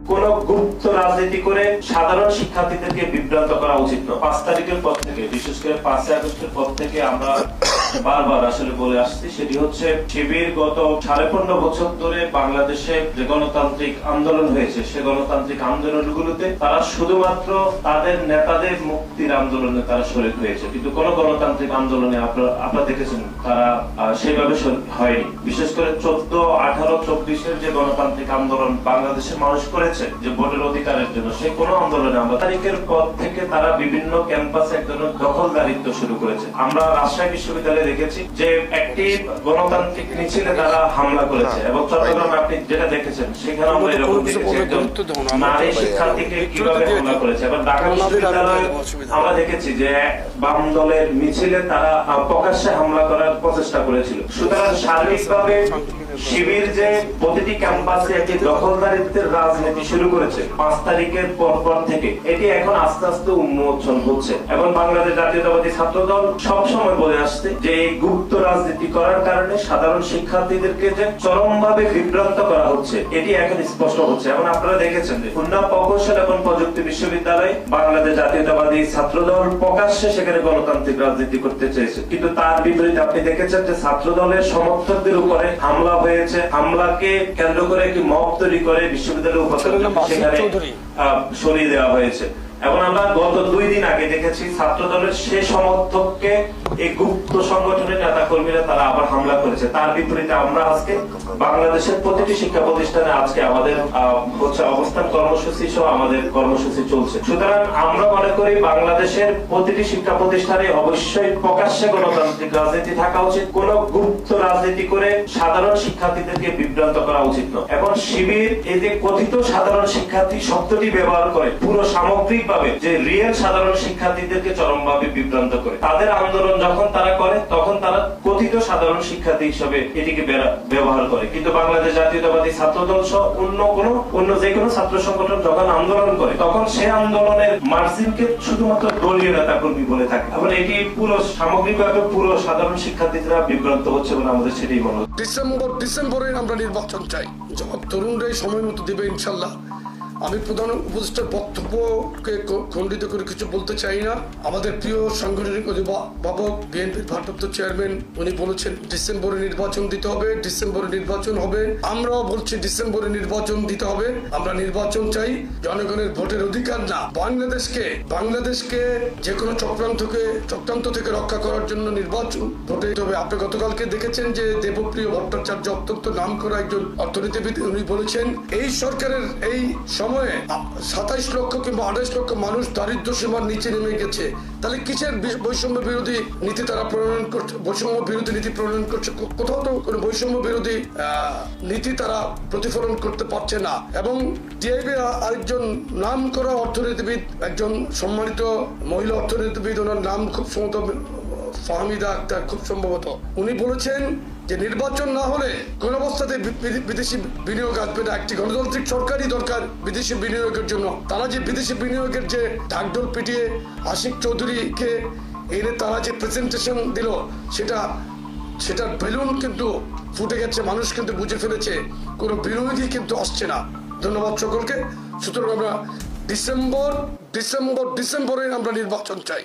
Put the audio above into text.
কোন গুপ্ত রাজনীতি করে সাধারণ শিক্ষার্থীদেরকে বিভ্রান্ত করা উচিত নয়। 5 তারিখের পর থেকে, বিশেষ করে 5 আগস্টের পর থেকে আমরা বারবার আসলে বলে আসছি, সেটি হচ্ছে শিবির গত 15.5 বছর ধরে বাংলাদেশে যে গণতান্ত্রিক আন্দোলন হয়েছে, সে গণতান্ত্রিক আন্দোলনগুলোতে তারা শুধুমাত্র তাদের নেতাদের মুক্তির আন্দোলনে তারা শরীক হয়েছে, কিন্তু কোন গণতান্ত্রিক আন্দোলনে আপনারা দেখেছেন তারা সেভাবে হয়নি। বিশেষ করে 14, 18, 24-এর যে গণতান্ত্রিক আন্দোলন বাংলাদেশের মানুষ করেছে যে ভোটের অধিকারের জন্য, সেই কোন আন্দোলনে আমরা তারিখের পর থেকে তারা বিভিন্ন ক্যাম্পাসে এক ধরনের দখলদারিত্ব শুরু করেছে। আমরা রাজশাহী বিশ্ববিদ্যালয়ে দেখেছি যে একটি গণতান্ত্রিক মিছিলে তারা হামলা করেছে, এবং চট্টগ্রামে আপনি যেটা দেখেছেন সেখানে আমরা এরকম দেখেছি একজন নারী শিক্ষার্থীকে কিভাবে হামলা করেছে। এবং ঢাকা বিশ্ববিদ্যালয়ে আমরা দেখেছি যে বাম দলের মিছিলে তারা প্রকাশ্যে হামলা করার প্রচেষ্টা করেছিল। সুতরাং সার্বিকভাবে শিবির যে প্রতিটি ক্যাম্পাসে একটি দখলদারিত্বের রাজনীতি শুরু করেছে 5 তারিখের পর থেকে, এটি এখন আস্তে আস্তে উন্মোচন হচ্ছে। এবং বাংলাদেশ জাতীয়তাবাদী ছাত্রদল সবসময় বলে আসছে যে এই গুপ্ত রাজনীতি করার কারণে সাধারণ শিক্ষার্থীদেরকে যে চরমভাবে বিভ্রান্ত করা হচ্ছে, এটি এখন স্পষ্ট হচ্ছে। এবং আপনারা দেখেছেন যে খুলনা প্রকৌশল এবং প্রযুক্তি বিশ্ববিদ্যালয়ে বাংলাদেশ জাতীয়তাবাদী ছাত্রদল প্রকাশ্যে সেখানে গণতান্ত্রিক রাজনীতি করতে চেয়েছে, কিন্তু তার বিপরীতে আপনি দেখেছেন যে ছাত্রদলের সমর্থকদের উপরে হামলা হয়েছে। হামলাকে কেন্দ্র করে একটি মব তৈরি করে বিশ্ববিদ্যালয়ের উপাচার্য সেখানে সরিয়ে দেওয়া হয়েছে। এবং আমরা গত 2 দিন আগে দেখেছি ছাত্র দলের সে সমর্থককে এই গুপ্ত সংগঠনের নেতা কর্মীরা তারা আবার হামলা করেছে। তার বিপরীতে আমরা আজকে বাংলাদেশের প্রতিটি শিক্ষা প্রতিষ্ঠানে আজকে আমাদের অবস্থান কর্মসূচি সহ আমাদের কর্মসূচি চলছে। সুতরাং আমরা মনে করি বাংলাদেশের প্রতিটি শিক্ষা প্রতিষ্ঠানে অবশ্যই প্রকাশ্যে গণতান্ত্রিক রাজনীতি থাকা উচিত। কোন গুপ্ত রাজনীতি করে সাধারণ শিক্ষার্থীদেরকে বিভ্রান্ত করা উচিত নয়। এবং শিবির এই যে কথিত সাধারণ শিক্ষার্থী শব্দটি ব্যবহার করে পুরো সামগ্রিক যে রিয়েল সাধারণ শিক্ষার্থীদেরকে চরমভাবে বিভ্রান্ত করে। তাদের আন্দোলন যখন তারা করে তখন তারা কথিত সাধারণ শিক্ষার্থী হিসেবে এটিকে ব্যবহার করে, কিন্তু বাংলাদেশ জাতীয়তাবাদী ছাত্রদল সহ অন্য যে কোনো ছাত্র সংগঠন যখন আন্দোলন করে তখন সে আন্দোলনের মার্জিনকে শুধুমাত্র দলীয় নেতা কর্মী বলে থাকে। এবং এটি পুরো সামগ্রিকভাবে পুরো সাধারণ শিক্ষার্থীরা বিভ্রান্ত হচ্ছে বলে আমাদের সেটাই মনে হচ্ছে। ডিসেম্বরে আমরা নির্বাচন চাই, জবাব তরুণরাই সময় মতো দেবে ইনশাল্লাহ। আমি প্রধান উপদেষ্টার বক্তব্যকে খণ্ডিত করে কিছু বলতে চাই না। আমাদের প্রিয় সাংগঠনিক অভিভাবক বিএনপির ভারপ্রাপ্ত চেয়ারম্যান উনি বলেছেন ডিসেম্বরে নির্বাচন দিতে হবে, ডিসেম্বরে নির্বাচন হবে। আমরাও বলছি ডিসেম্বরে নির্বাচন দিতে হবে। আমরা নির্বাচন চাই, জনগণের ভোটের অধিকার না। বাংলাদেশকে যে কোনো চক্রান্ত থেকে রক্ষা করার জন্য নির্বাচন ভোটে দিতে হবে। আপনি গতকালকে দেখেছেন যে দেবপ্রিয় ভট্টাচার্য অত্যন্ত নাম করা একজন অর্থনীতিবিদ, উনি বলেছেন এই সরকারের এই সময়ে 27 লক্ষ কিংবা 28 লক্ষ মানুষ দারিদ্র সীমার নিচে নেমে গেছে। তাহলে কিসের বৈষম্য বিরোধী নীতি তারা প্রণয়ন করছে? বৈষম্য বিরোধী নীতি প্রণয়ন করছে, কোথাও তো কোনো বৈষম্য বিরোধী নীতি তারা প্রতিফলন করতে পারছে না। এবং টিআইবি আরেকজন নাম করা অর্থনীতিবিদ, একজন সম্মানিত মহিলা অর্থনীতিবিদ, ওনার নাম খুব সম্ভবত ফাহমিদা আক্তার, খুব সম্ভবত, উনি বলেছেন যে নির্বাচন না হলে কোন অবস্থাতে বিদেশি বিনিয়োগ আসবে না। একটি গণতান্ত্রিক সরকারই দরকার বিদেশি বিনিয়োগের জন্য। তারা যে বিদেশি বিনিয়োগের যে ঢাকঢোল পিটিয়ে আশিক চৌধুরীকে এনে তারা যে প্রেজেন্টেশন দিল, সেটার বেলুন কিন্তু ফুটে গেছে, মানুষ কিন্তু বুঝে ফেলেছে, কোনো বিনিয়োগই কিন্তু আসছে না। ধন্যবাদ সকলকে। সুতরাং আমরা ডিসেম্বরে আমরা নির্বাচন চাই।